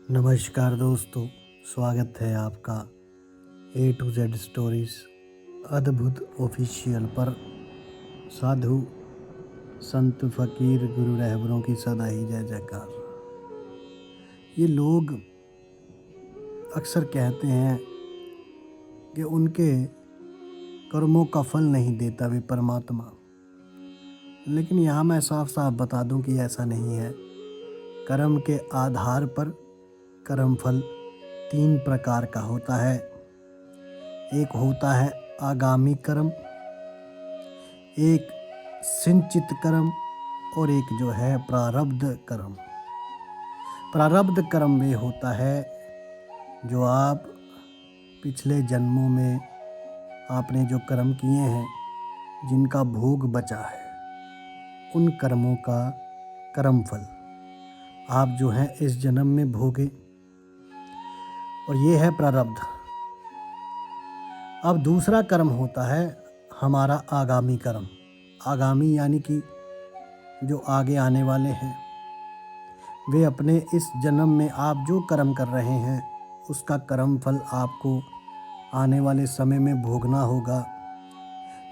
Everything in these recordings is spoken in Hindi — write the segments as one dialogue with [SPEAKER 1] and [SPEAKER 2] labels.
[SPEAKER 1] नमस्कार दोस्तों, स्वागत है आपका A to Z स्टोरीज अद्भुत ऑफिशियल पर। साधु संत फकीर गुरु रहबरों की सदा ही जय जयकार। ये लोग अक्सर कहते हैं कि उनके कर्मों का फल नहीं देता वे परमात्मा, लेकिन यहाँ मैं साफ साफ बता दूं कि ऐसा नहीं है। कर्म के आधार पर कर्म फल 3 प्रकार का होता है। एक होता है आगामी कर्म, एक सिंचित कर्म और एक जो है प्रारब्ध कर्म। प्रारब्ध कर्म वे होता है जो आप पिछले जन्मों में आपने जो कर्म किए हैं, जिनका भोग बचा है, उन कर्मों का कर्म फल आप जो है इस जन्म में भोगे, और ये है प्रारब्ध। अब दूसरा कर्म होता है हमारा आगामी कर्म। आगामी यानी कि जो आगे आने वाले हैं, वे अपने इस जन्म में आप जो कर्म कर रहे हैं उसका कर्म फल आपको आने वाले समय में भोगना होगा।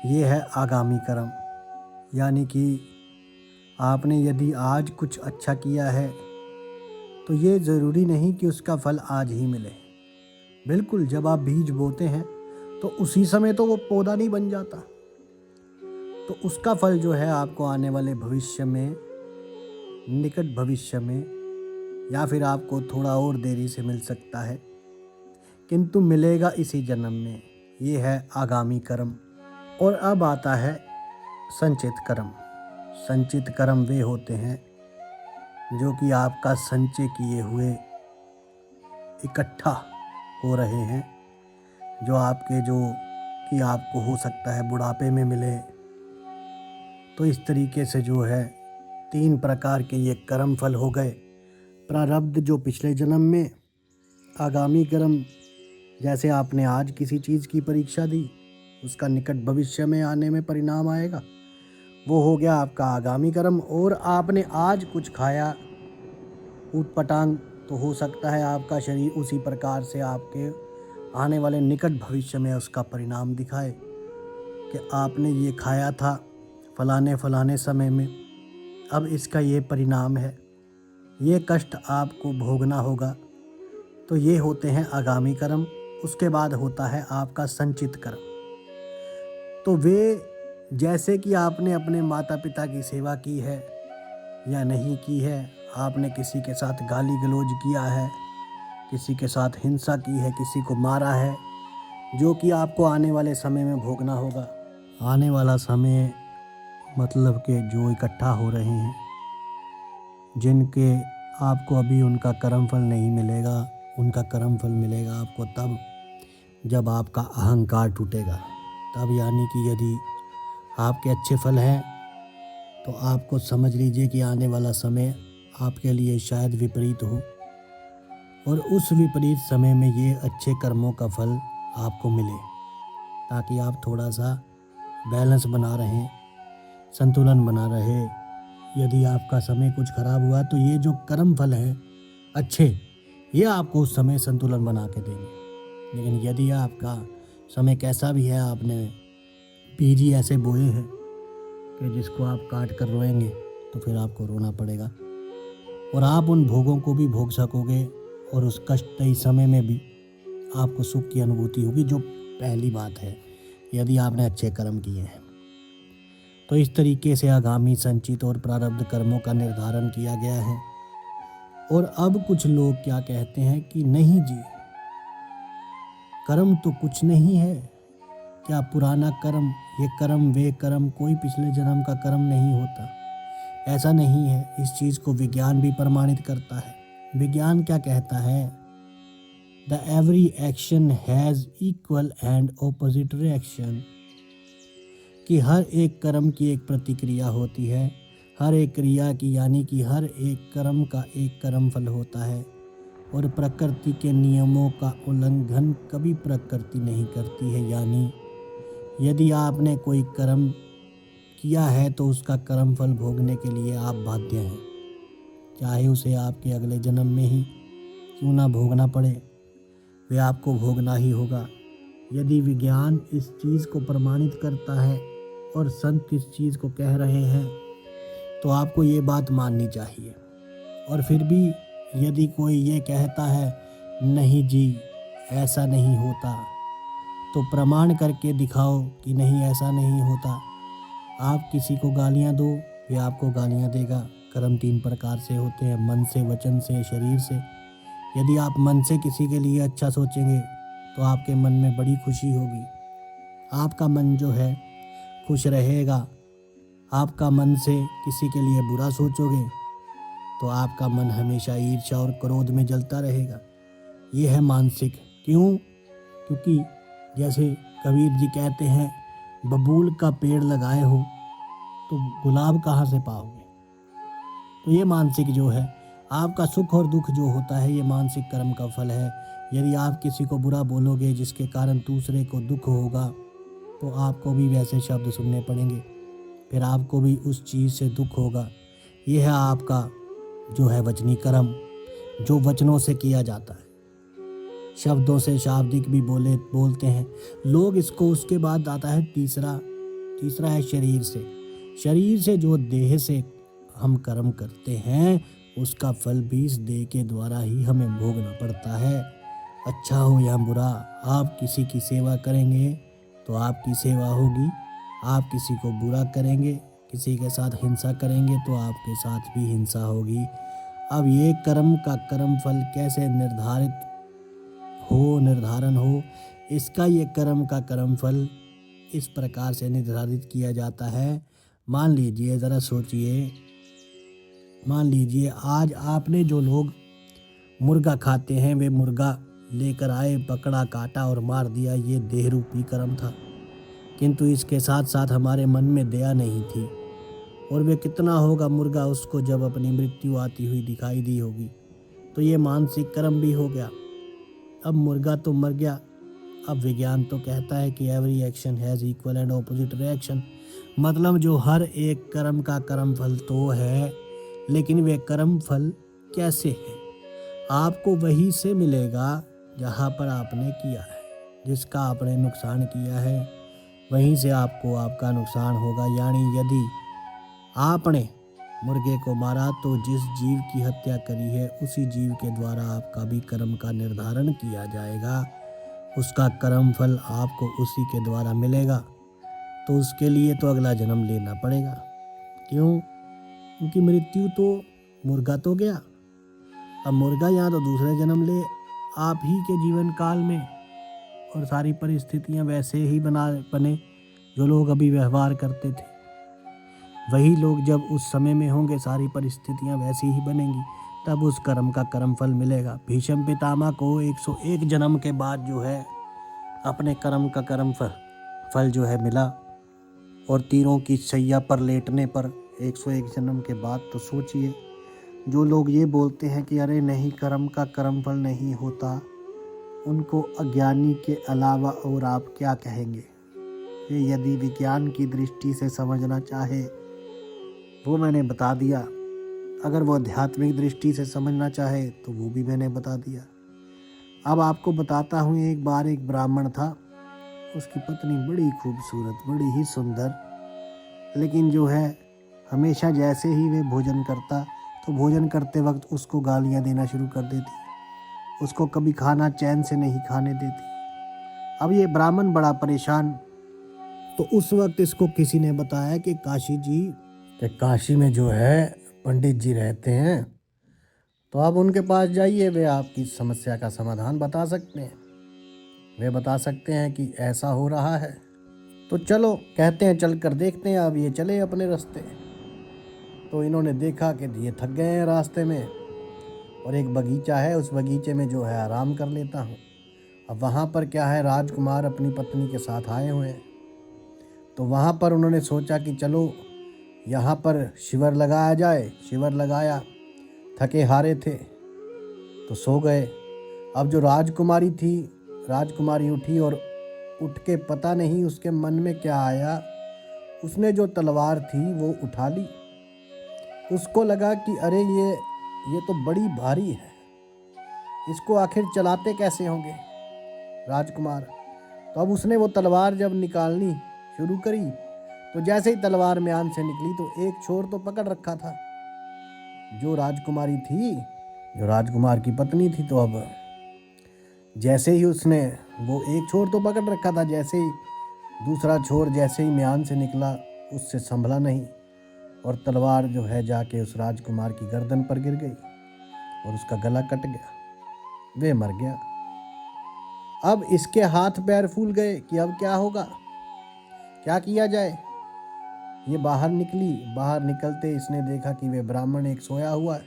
[SPEAKER 1] ये है आगामी कर्म। यानी कि आपने यदि आज कुछ अच्छा किया है तो ये ज़रूरी नहीं कि उसका फल आज ही मिले। बिल्कुल, जब आप बीज बोते हैं तो उसी समय तो वो पौधा नहीं बन जाता, तो उसका फल जो है आपको आने वाले भविष्य में, निकट भविष्य में, या फिर आपको थोड़ा और देरी से मिल सकता है, किंतु मिलेगा इसी जन्म में। ये है आगामी कर्म। और अब आता है संचित कर्म। संचित कर्म वे होते हैं जो कि आपका संचय किए हुए इकट्ठा हो रहे हैं, जो आपके जो कि आपको हो सकता है बुढ़ापे में मिले। तो इस तरीके से जो है 3 प्रकार के ये कर्म फल हो गए। प्रारब्ध जो पिछले जन्म में, आगामी कर्म जैसे आपने आज किसी चीज़ की परीक्षा दी, उसका निकट भविष्य में आने में परिणाम आएगा, वो हो गया आपका आगामी कर्म। और आपने आज कुछ खाया ऊटपटांग, तो हो सकता है आपका शरीर उसी प्रकार से आपके आने वाले निकट भविष्य में उसका परिणाम दिखाए कि आपने ये खाया था फलाने फलाने समय में, अब इसका ये परिणाम है, ये कष्ट आपको भोगना होगा। तो ये होते हैं आगामी कर्म। उसके बाद होता है आपका संचित कर्म। तो वे जैसे कि आपने अपने माता पिता की सेवा की है या नहीं की है, आपने किसी के साथ गाली गलौज किया है, किसी के साथ हिंसा की है, किसी को मारा है, जो कि आपको आने वाले समय में भोगना होगा। आने वाला समय मतलब कि जो इकट्ठा हो रहे हैं, जिनके आपको अभी उनका कर्म फल नहीं मिलेगा, उनका कर्म फल मिलेगा आपको तब जब आपका अहंकार टूटेगा। तब यानी कि यदि आपके अच्छे फल हैं तो आपको समझ लीजिए कि आने वाला समय आपके लिए शायद विपरीत हो, और उस विपरीत समय में ये अच्छे कर्मों का फल आपको मिले, ताकि आप थोड़ा सा बैलेंस बना रहें, संतुलन बना रहे। यदि आपका समय कुछ खराब हुआ तो ये जो कर्म फल हैं अच्छे, ये आपको उस समय संतुलन बना के देंगे। लेकिन यदि आपका समय कैसा भी है, आपने बीज ही ऐसे बोए हैं कि जिसको आप काट कर रोएंगे, तो फिर आपको रोना पड़ेगा, और आप उन भोगों को भी भोग सकोगे, और उस कष्टदायी समय में भी आपको सुख की अनुभूति होगी, जो पहली बात है यदि आपने अच्छे कर्म किए हैं। तो इस तरीके से आगामी, संचित और प्रारब्ध कर्मों का निर्धारण किया गया है। और अब कुछ लोग क्या कहते हैं कि नहीं जी, कर्म तो कुछ नहीं है, क्या पुराना कर्म, ये कर्म वे कर्म, कोई पिछले जन्म का कर्म नहीं होता। ऐसा नहीं है। इस चीज़ को विज्ञान भी प्रमाणित करता है। विज्ञान क्या कहता है? The every action has equal and opposite reaction, कि हर एक कर्म की एक प्रतिक्रिया होती है, हर एक क्रिया की, यानी कि हर एक कर्म का एक कर्म फल होता है, और प्रकृति के नियमों का उल्लंघन कभी प्रकृति नहीं करती है। यानी यदि आपने कोई कर्म किया है तो उसका कर्म फल भोगने के लिए आप बाध्य हैं, चाहे उसे आपके अगले जन्म में ही क्यों ना भोगना पड़े, वे आपको भोगना ही होगा। यदि विज्ञान इस चीज़ को प्रमाणित करता है और संत इस चीज़ को कह रहे हैं तो आपको ये बात माननी चाहिए। और फिर भी यदि कोई ये कहता है नहीं जी ऐसा नहीं होता, तो प्रमाण करके दिखाओ कि नहीं ऐसा नहीं होता। आप किसी को गालियाँ दो, वे आपको गालियाँ देगा। कर्म 3 प्रकार से होते हैं, मन से, वचन से, शरीर से। यदि आप मन से किसी के लिए अच्छा सोचेंगे तो आपके मन में बड़ी खुशी होगी। आपका मन जो है खुश रहेगा। आपका मन से किसी के लिए बुरा सोचोगे तो आपका मन हमेशा ईर्ष्या और क्रोध में जलता रहेगा। ये है मानसिक। क्यों? क्योंकि जैसे कबीर जी कहते हैं, बबूल का पेड़ लगाए हो तो गुलाब कहाँ से पाओगे। तो ये मानसिक जो है, आपका सुख और दुख जो होता है, ये मानसिक कर्म का फल है। यदि आप किसी को बुरा बोलोगे जिसके कारण दूसरे को दुख होगा तो आपको भी वैसे शब्द सुनने पड़ेंगे, फिर आपको भी उस चीज़ से दुख होगा। ये है आपका जो है वचनी कर्म, जो वचनों से किया जाता है। शब्दों से शाब्दिक भी बोलते हैं लोग इसको। उसके बाद आता है तीसरा है शरीर से। शरीर से जो देह से हम कर्म करते हैं उसका फल भी इस देह के द्वारा ही हमें भोगना पड़ता है। अच्छा हो या बुरा, आप किसी की सेवा करेंगे तो आपकी सेवा होगी। आप किसी को बुरा करेंगे, किसी के साथ हिंसा करेंगे तो आपके साथ भी हिंसा होगी। अब ये कर्म का कर्म फल कैसे निर्धारण हो, इसका ये कर्म का कर्म फल इस प्रकार से निर्धारित किया जाता है। मान लीजिए, ज़रा सोचिए, मान लीजिए आज आपने जो लोग मुर्गा खाते हैं वे मुर्गा लेकर आए, पकड़ा, काटा और मार दिया। ये देह रूपी कर्म था। किंतु इसके साथ साथ हमारे मन में दया नहीं थी, और वे कितना होगा मुर्गा उसको जब अपनी मृत्यु आती हुई दिखाई दी होगी, तो ये मानसिक कर्म भी हो गया। अब मुर्गा तो मर गया। अब विज्ञान तो कहता है कि every action has equal and opposite reaction, मतलब जो हर एक कर्म का कर्म फल तो है, लेकिन वे कर्म फल कैसे है, आपको वहीं से मिलेगा जहाँ पर आपने किया है। जिसका आपने नुकसान किया है वहीं से आपको आपका नुकसान होगा। यानी यदि आपने मुर्गे को मारा तो जिस जीव की हत्या करी है उसी जीव के द्वारा आपका भी कर्म का निर्धारण किया जाएगा। उसका कर्म फल आपको उसी के द्वारा मिलेगा। तो उसके लिए तो अगला जन्म लेना पड़ेगा। क्यों? क्योंकि मृत्यु तो मुर्गा तो गया, अब मुर्गा यहाँ तो दूसरे जन्म ले आप ही के जीवन काल में, और सारी परिस्थितियाँ वैसे ही बने जो लोग अभी व्यवहार करते थे। वही लोग जब उस समय में होंगे सारी परिस्थितियाँ वैसी ही बनेंगी, तब उस कर्म का कर्म फल मिलेगा। भीष्म पितामह को 101 जन्म के बाद जो है अपने कर्म का कर्म फल जो है मिला, और तीरों की शैया पर लेटने पर 101 जन्म के बाद। तो सोचिए, जो लोग ये बोलते हैं कि अरे नहीं कर्म का कर्म फल नहीं होता, उनको अज्ञानी के अलावा और आप क्या कहेंगे। ये यदि विज्ञान की दृष्टि से समझना चाहे वो मैंने बता दिया, अगर वो आध्यात्मिक दृष्टि से समझना चाहे तो वो भी मैंने बता दिया। अब आपको बताता हूँ, एक बार एक ब्राह्मण था, उसकी पत्नी बड़ी खूबसूरत, बड़ी ही सुंदर, लेकिन जो है हमेशा जैसे ही वे भोजन करता तो भोजन करते वक्त उसको गालियाँ देना शुरू कर देती, उसको कभी खाना चैन से नहीं खाने देती। अब ये ब्राह्मण बड़ा परेशान, तो उस वक्त इसको किसी ने बताया कि काशी में जो है पंडित जी रहते हैं, तो आप उनके पास जाइए, वे आपकी समस्या का समाधान बता सकते हैं। वे बता सकते हैं कि ऐसा हो रहा है, तो चलो कहते हैं चल कर देखते हैं। अब ये चले अपने रास्ते, तो इन्होंने देखा कि ये थक गए हैं रास्ते में, और एक बगीचा है, उस बगीचे में जो है आराम कर लेता हूँ। अब वहाँ पर क्या है, राजकुमार अपनी पत्नी के साथ आए हुए हैं, तो वहाँ पर उन्होंने सोचा कि चलो यहाँ पर शिविर लगाया जाए। शिविर लगाया, थके हारे थे तो सो गए। अब जो राजकुमारी उठी, और उठ के पता नहीं उसके मन में क्या आया, उसने जो तलवार थी वो उठा ली। उसको लगा कि अरे ये तो बड़ी भारी है, इसको आखिर चलाते कैसे होंगे राजकुमार। तो अब उसने वो तलवार जब निकालनी शुरू करी तो जैसे ही तलवार म्यान से निकली तो एक छोर तो पकड़ रखा था जो राजकुमारी थी, जो राजकुमार की पत्नी थी। तो अब जैसे ही उसने वो एक छोर तो पकड़ रखा था, जैसे ही दूसरा छोर जैसे ही म्यान से निकला उससे संभला नहीं और तलवार जो है जाके उस राजकुमार की गर्दन पर गिर गई और उसका गला कट गया, वे मर गया। अब इसके हाथ पैर फूल गए कि अब क्या होगा, क्या किया जाए। ये बाहर निकली, बाहर निकलते इसने देखा कि वे ब्राह्मण एक सोया हुआ है।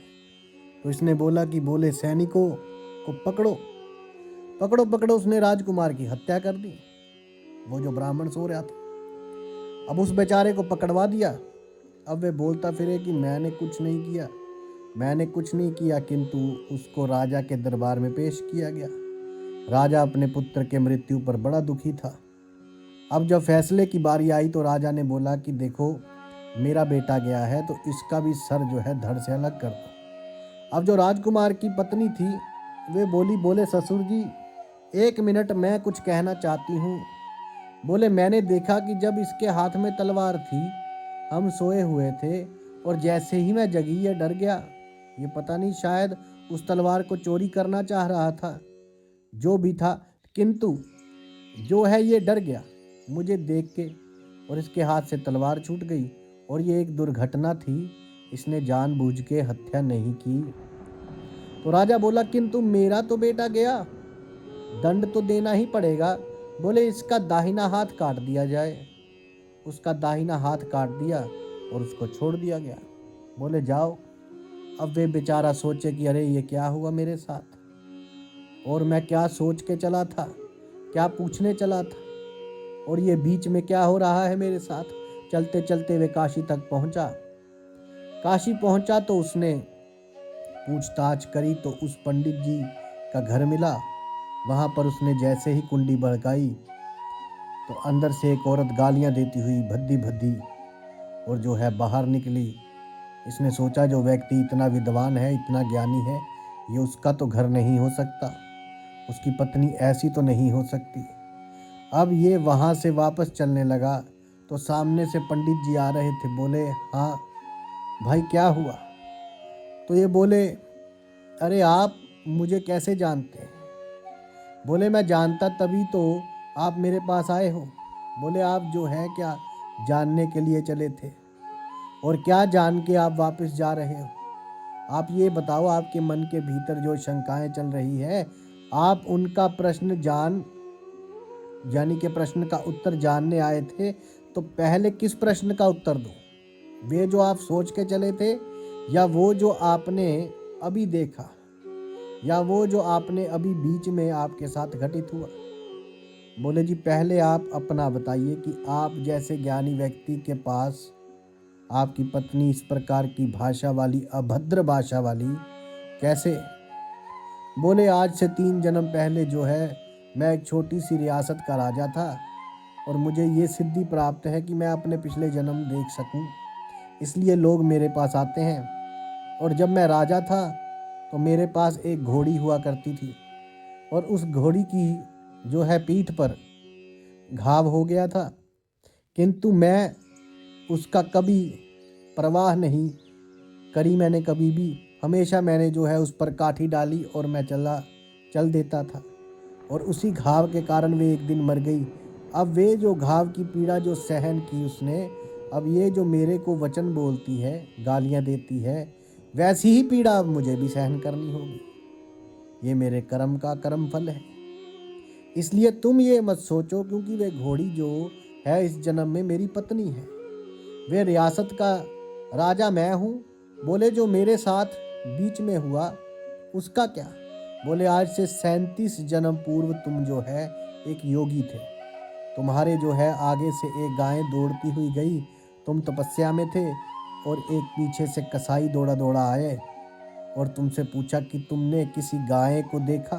[SPEAKER 1] तो इसने बोला कि बोले सैनिकों को पकड़ो पकड़ो पकड़ो। उसने राजकुमार की हत्या कर दी, वो जो ब्राह्मण सो रहा था। अब उस बेचारे को पकड़वा दिया। अब वे बोलता फिरे कि मैंने कुछ नहीं किया, मैंने कुछ नहीं किया, किंतु उसको राजा के दरबार में पेश किया गया। राजा अपने पुत्र के मृत्यु पर बड़ा दुखी था। अब जब फैसले की बारी आई तो राजा ने बोला कि देखो मेरा बेटा गया है तो इसका भी सर जो है धड़ से अलग कर दो। अब जो राजकुमार की पत्नी थी वे बोले ससुर जी 1 मिनट मैं कुछ कहना चाहती हूँ। बोले मैंने देखा कि जब इसके हाथ में तलवार थी हम सोए हुए थे और जैसे ही मैं जगी ये डर गया। ये पता नहीं शायद उस तलवार को चोरी करना चाह रहा था, जो भी था, किंतु जो है ये डर गया मुझे देख के और इसके हाथ से तलवार छूट गई और ये एक दुर्घटना थी, इसने जानबूझ के हत्या नहीं की। तो राजा बोला किंतु मेरा तो बेटा गया, दंड तो देना ही पड़ेगा। बोले इसका दाहिना हाथ काट दिया जाए। उसका दाहिना हाथ काट दिया और उसको छोड़ दिया गया। बोले जाओ। अब वे बेचारा सोचे कि अरे ये क्या हुआ मेरे साथ, और मैं क्या सोच के चला था, क्या पूछने चला था, और ये बीच में क्या हो रहा है मेरे साथ। चलते चलते वे काशी तक पहुंचा। काशी पहुंचा तो उसने पूछताछ करी तो उस पंडित जी का घर मिला। वहां पर उसने जैसे ही कुंडी भड़काई तो अंदर से एक औरत गालियां देती हुई भद्दी भद्दी और जो है बाहर निकली। इसने सोचा जो व्यक्ति इतना विद्वान है, इतना ज्ञानी है, ये उसका तो घर नहीं हो सकता, उसकी पत्नी ऐसी तो नहीं हो सकती। अब ये वहाँ से वापस चलने लगा तो सामने से पंडित जी आ रहे थे। बोले हाँ भाई क्या हुआ। तो ये बोले अरे आप मुझे कैसे जानते हैं। बोले मैं जानता तभी तो आप मेरे पास आए हो। बोले आप जो है क्या जानने के लिए चले थे और क्या जान के आप वापस जा रहे हो। आप ये बताओ आपके मन के भीतर जो शंकाएं चल रही है आप उनका प्रश्न यानी कि प्रश्न का उत्तर जानने आए थे तो पहले किस प्रश्न का उत्तर दो, वे जो आप सोच के चले थे या वो जो आपने अभी देखा या वो जो आपने अभी बीच में आपके साथ घटित हुआ। बोले जी पहले आप अपना बताइए कि आप जैसे ज्ञानी व्यक्ति के पास आपकी पत्नी इस प्रकार की भाषा वाली, अभद्र भाषा वाली कैसे। बोले आज से 3 जन्म पहले जो है मैं एक छोटी सी रियासत का राजा था और मुझे ये सिद्धि प्राप्त है कि मैं अपने पिछले जन्म देख सकूं, इसलिए लोग मेरे पास आते हैं। और जब मैं राजा था तो मेरे पास एक घोड़ी हुआ करती थी और उस घोड़ी की जो है पीठ पर घाव हो गया था, किंतु मैं उसका कभी परवाह नहीं करी मैंने कभी भी। हमेशा मैंने जो है उस पर काठी डाली और मैं चल देता था और उसी घाव के कारण वे एक दिन मर गई। अब वे जो घाव की पीड़ा जो सहन की उसने, अब ये जो मेरे को वचन बोलती है, गालियां देती है, वैसी ही पीड़ा अब मुझे भी सहन करनी होगी। ये मेरे कर्म का कर्म फल है। इसलिए तुम ये मत सोचो क्योंकि वे घोड़ी जो है इस जन्म में मेरी पत्नी है, वे रियासत का राजा मैं हूँ। बोले जो मेरे साथ बीच में हुआ उसका क्या। बोले आज से 37 जन्म पूर्व तुम जो है एक योगी थे, तुम्हारे जो है आगे से एक गाय दौड़ती हुई गई, तुम तपस्या में थे और एक पीछे से कसाई दौड़ा दौड़ा आए और तुमसे पूछा कि तुमने किसी गाय को देखा।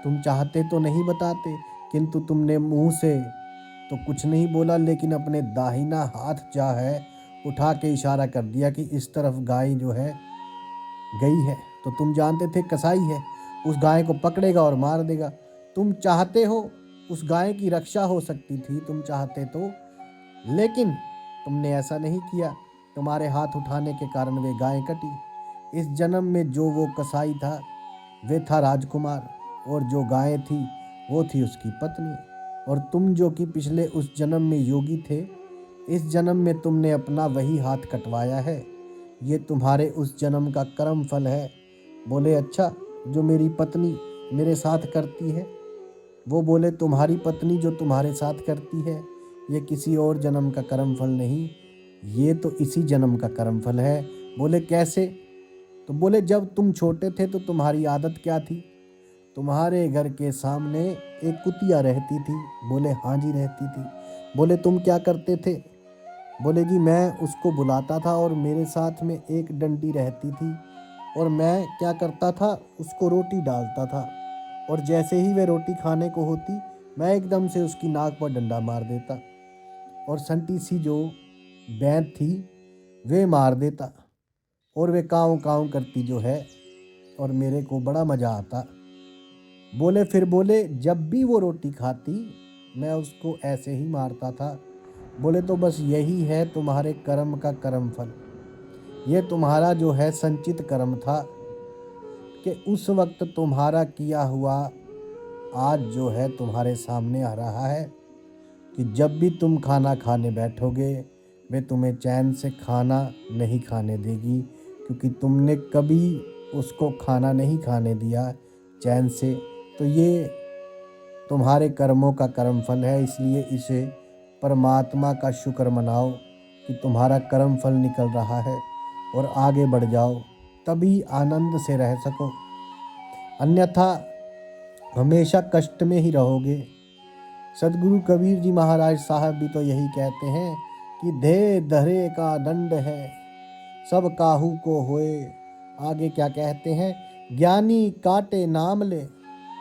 [SPEAKER 1] तुम चाहते तो नहीं बताते, किंतु तुमने मुंह से तो कुछ नहीं बोला, लेकिन अपने दाहिना हाथ जा है उठा के इशारा कर दिया कि इस तरफ गाय जो है गई है, तो तुम जानते थे कसाई है। उस गाय को पकड़ेगा और मार देगा। तुम चाहते हो उस गाय की रक्षा हो सकती थी, तुम चाहते तो, लेकिन तुमने ऐसा नहीं किया। तुम्हारे हाथ उठाने के कारण वे गाय कटी। इस जन्म में जो वो कसाई था वे था राजकुमार, और जो गाय थी वो थी उसकी पत्नी। और तुम जो कि पिछले उस जन्म में योगी थे, इस जन्म में तुमने अपना वही हाथ कटवाया है। ये तुम्हारे उस जन्म का कर्म फल है। बोले अच्छा, जो मेरी पत्नी मेरे साथ करती है? वो बोले तुम्हारी पत्नी जो तुम्हारे साथ करती है ये किसी और जन्म का कर्म फल नहीं, ये तो इसी जन्म का कर्म फल है। बोले कैसे? तो बोले जब तुम छोटे थे तो तुम्हारी आदत क्या थी? तुम्हारे घर के सामने एक कुतिया रहती थी। बोले हाँ जी रहती थी। बोले तुम क्या करते थे? बोले जी मैं उसको बुलाता था और मेरे साथ में एक डंडी रहती थी, और मैं क्या करता था, उसको रोटी डालता था, और जैसे ही वह रोटी खाने को होती मैं एकदम से उसकी नाक पर डंडा मार देता, और संटी सी जो बैंत थी वे मार देता, और वे काँव काँव करती जो है, और मेरे को बड़ा मज़ा आता। बोले फिर बोले जब भी वो रोटी खाती मैं उसको ऐसे ही मारता था। बोले तो बस यही है तुम्हारे कर्म का कर्म फल। ये तुम्हारा जो है संचित कर्म था कि उस वक्त तुम्हारा किया हुआ आज जो है तुम्हारे सामने आ रहा है कि जब भी तुम खाना खाने बैठोगे वे तुम्हें चैन से खाना नहीं खाने देगी, क्योंकि तुमने कभी उसको खाना नहीं खाने दिया चैन से। तो ये तुम्हारे कर्मों का कर्म फल है, इसलिए इसे परमात्मा का शुक्र मनाओ कि तुम्हारा कर्म फल निकल रहा है, और आगे बढ़ जाओ, तभी आनंद से रह सको, अन्यथा हमेशा कष्ट में ही रहोगे। सदगुरु कबीर जी महाराज साहब भी तो यही कहते हैं कि धे धरे का दंड है, सब काहू को होए। आगे क्या कहते हैं? ज्ञानी काटे नाम ले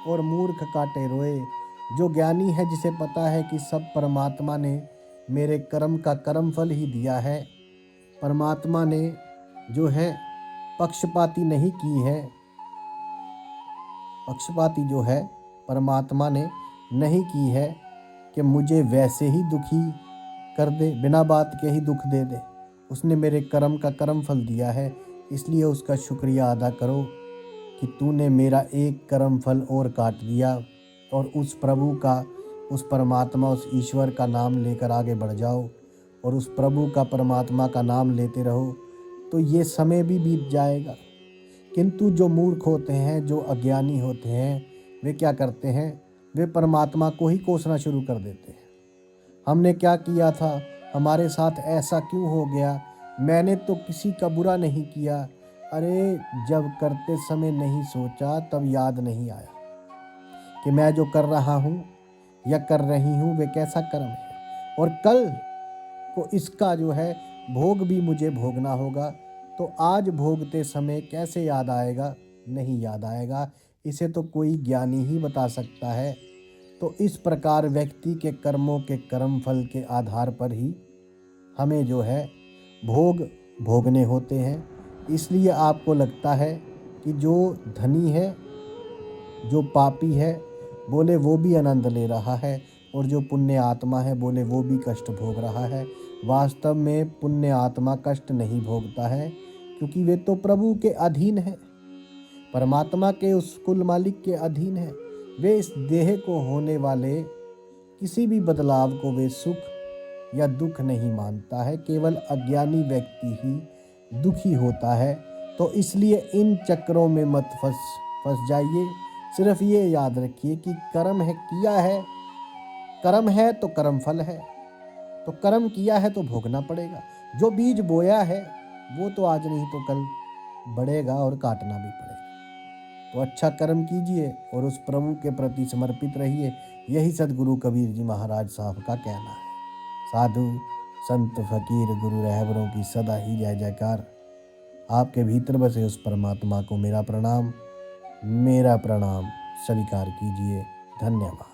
[SPEAKER 1] और मूर्ख काटे रोए। जो ज्ञानी है, जिसे पता है कि सब परमात्मा ने मेरे कर्म का कर्म फल ही दिया है, परमात्मा ने जो है पक्षपाती नहीं की है, पक्षपाती जो है परमात्मा ने नहीं की है कि मुझे वैसे ही दुखी कर दे, बिना बात के ही दुख दे दे। उसने मेरे कर्म का कर्म फल दिया है, इसलिए उसका शुक्रिया अदा करो कि तूने मेरा एक कर्म फल और काट दिया, और उस प्रभु का, उस परमात्मा, उस ईश्वर का नाम लेकर आगे बढ़ जाओ, और उस प्रभु का, परमात्मा का नाम लेते रहो, तो ये समय भी बीत जाएगा। किंतु जो मूर्ख होते हैं, जो अज्ञानी होते हैं, वे क्या करते हैं? वे परमात्मा को ही कोसना शुरू कर देते हैं। हमने क्या किया था? हमारे साथ ऐसा क्यों हो गया? मैंने तो किसी का बुरा नहीं किया। अरे जब करते समय नहीं सोचा तब याद नहीं आया कि मैं जो कर रहा हूँ या कर रही हूँ वे कैसा कर्म है, और कल को इसका जो है भोग भी मुझे भोगना होगा। तो आज भोगते समय कैसे याद आएगा? नहीं याद आएगा। इसे तो कोई ज्ञानी ही बता सकता है। तो इस प्रकार व्यक्ति के कर्मों के कर्म फल के आधार पर ही हमें जो है भोग भोगने होते हैं। इसलिए आपको लगता है कि जो धनी है, जो पापी है, बोले वो भी आनंद ले रहा है, और जो पुण्य आत्मा है बोले वो भी कष्ट भोग रहा है। वास्तव में पुण्य आत्मा कष्ट नहीं भोगता है, क्योंकि वे तो प्रभु के अधीन है, परमात्मा के उस कुल मालिक के अधीन है। वे इस देह को होने वाले किसी भी बदलाव को वे सुख या दुख नहीं मानता है। केवल अज्ञानी व्यक्ति ही दुखी होता है। तो इसलिए इन चक्रों में मत फंस जाइए। सिर्फ ये याद रखिए कि कर्म है, किया है, कर्म है तो कर्म फल है, तो कर्म किया है तो भोगना पड़ेगा। जो बीज बोया है वो तो आज नहीं तो कल बढ़ेगा और काटना भी पड़ेगा। तो अच्छा कर्म कीजिए और उस प्रभु के प्रति समर्पित रहिए। यही सदगुरु कबीर जी महाराज साहब का कहना है। साधु संत फकीर गुरु रहबरों की सदा ही जय जयकार। आपके भीतर बसे उस परमात्मा को मेरा प्रणाम स्वीकार कीजिए। धन्यवाद।